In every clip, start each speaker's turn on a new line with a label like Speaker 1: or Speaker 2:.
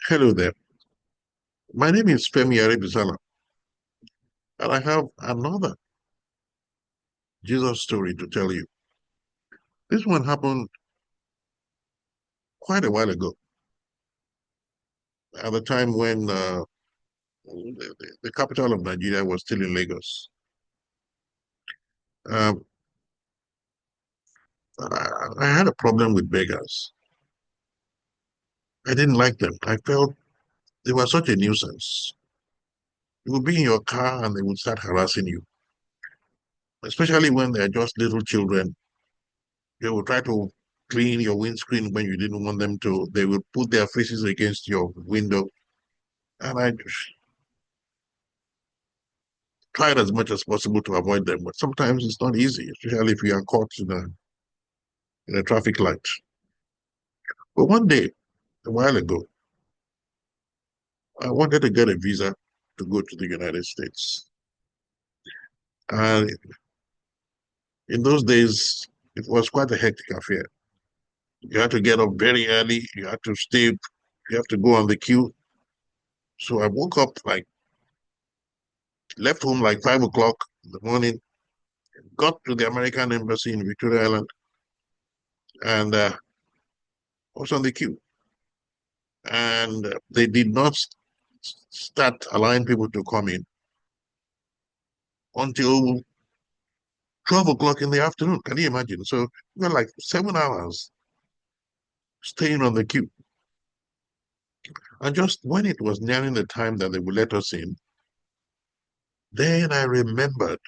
Speaker 1: Hello there. My name is Femi Aribisala, and I have another Jesus story to tell you. This one happened quite a while ago, at the time when the capital of Nigeria was still in Lagos. Um, I had a problem with beggars. I didn't like them. I felt they were such a nuisance. You would be in your car and they would start harassing you, especially when they're just little children. They would try to clean your windscreen when you didn't want them to. They would put their faces against your window. And I tried as much as possible to avoid them, but sometimes it's not easy, especially if you are caught in a traffic light. But one day, a while ago, I wanted to get a visa to go to the United States. And in those days, it was quite a hectic affair. You had to get up very early, you had to stay, you have to go on the queue. So I woke up left home like 5 o'clock in the morning, got to the American embassy in Victoria Island, and was on the queue. And they did not start allowing people to come in until 12 o'clock in the afternoon. Can you imagine? So we were like 7 hours staying on the queue. And just when it was nearing the time that they would let us in, then I remembered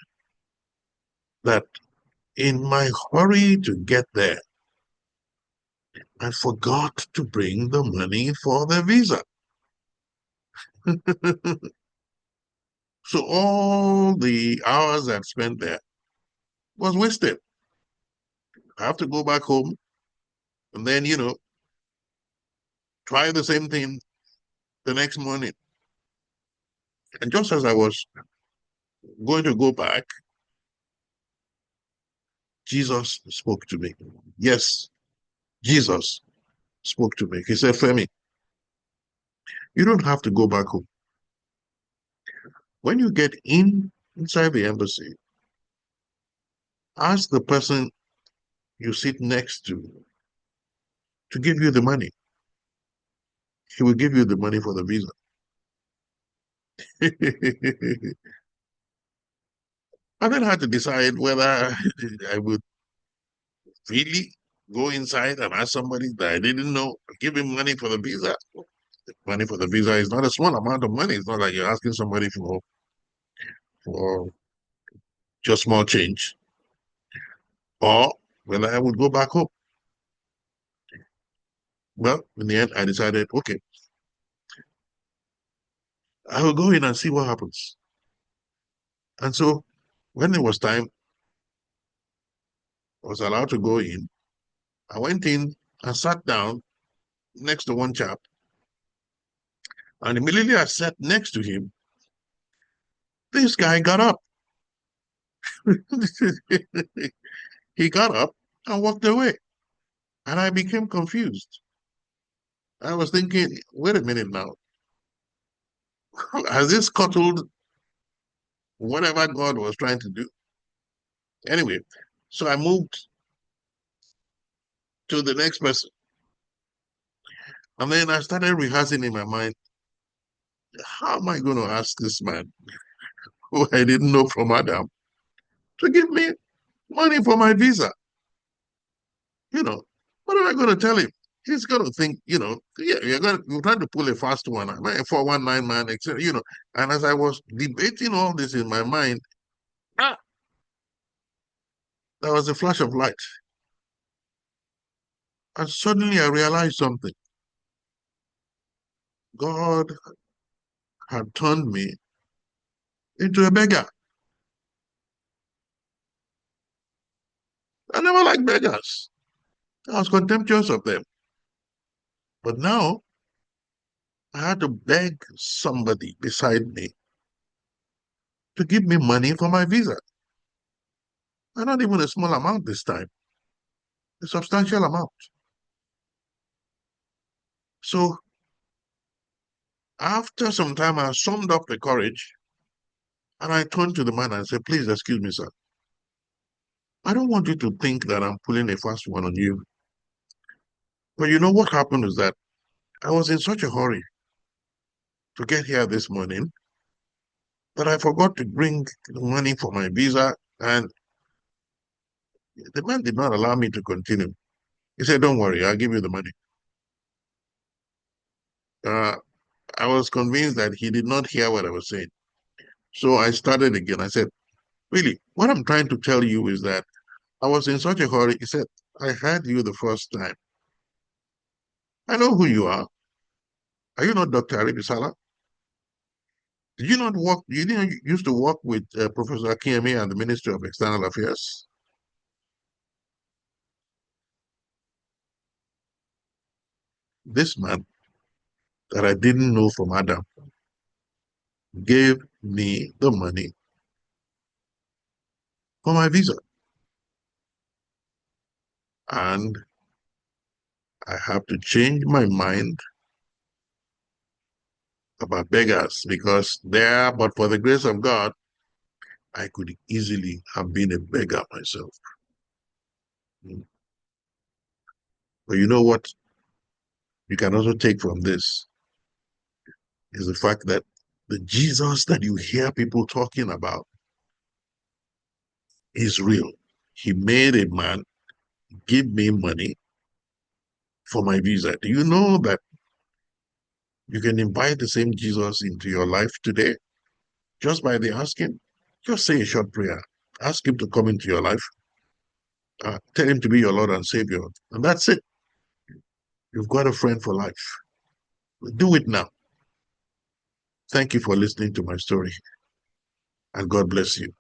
Speaker 1: that in my hurry to get there, I forgot to bring the money for the visa. So all the hours I'd spent there was wasted. I have to go back home and then, try the same thing the next morning. And just as I was going to go back, Jesus spoke to me. Yes, Jesus spoke to me. He said, Femi, you don't have to go back home. When you get inside the embassy, ask the person you sit next to give you the money. He will give you the money for the visa. I then had to decide whether I would really go inside and ask somebody that I didn't know, give him money for the visa. Money for the visa is not a small amount of money. It's not like you're asking somebody for just small change. Or whether I would go back home. Well, in the end, I decided, okay, I will go in and see what happens. And so when it was time, I was allowed to go in. I went in and sat down next to one chap. And immediately I sat next to him. This guy got up. He got up and walked away. And I became confused. I was thinking, wait a minute now. Has this scuttled whatever God was trying to do? Anyway, so I moved to the next person. And then I started rehearsing in my mind, how am I going to ask this man who I didn't know from Adam to give me money for my visa? You know, what am I going to tell him? He's going to think, yeah, you're trying to pull a fast one, a 419 man, etc. And as I was debating all this in my mind, ah, there was a flash of light. And suddenly I realized something. God had turned me into a beggar. I never liked beggars. I was contemptuous of them. But now I had to beg somebody beside me to give me money for my visa. And not even a small amount this time, a substantial amount. So After some time, I summed up the courage and I turned to the man and said, please excuse me, sir. I don't want you to think that I'm pulling a fast one on you. But you know what happened is that I was in such a hurry to get here this morning that I forgot to bring the money for my visa. And the man did not allow me to continue. He said, don't worry, I'll give you the money. Uh, I was convinced that he did not hear what I was saying. So I started again. I said, really, what I'm trying to tell you is that I was in such a hurry. He said, I heard you the first time. I know who you are. Are you not Dr. Aribisala? Did you not work? You didn't used to work with Professor Akiyemi and the Ministry of External Affairs? This man that I didn't know from Adam gave me the money for my visa. And I have to change my mind about beggars because there, but for the grace of God, I could easily have been a beggar myself. But you know what you can also take from this is the fact that the Jesus that you hear people talking about is real. He made a man give me money for my visa. Do you know that you can invite the same Jesus into your life today just by the asking? Just say a short prayer. Ask him to come into your life. Tell him to be your Lord and Savior. And that's it. You've got a friend for life. Do it now. Thank you for listening to my story, and God bless you.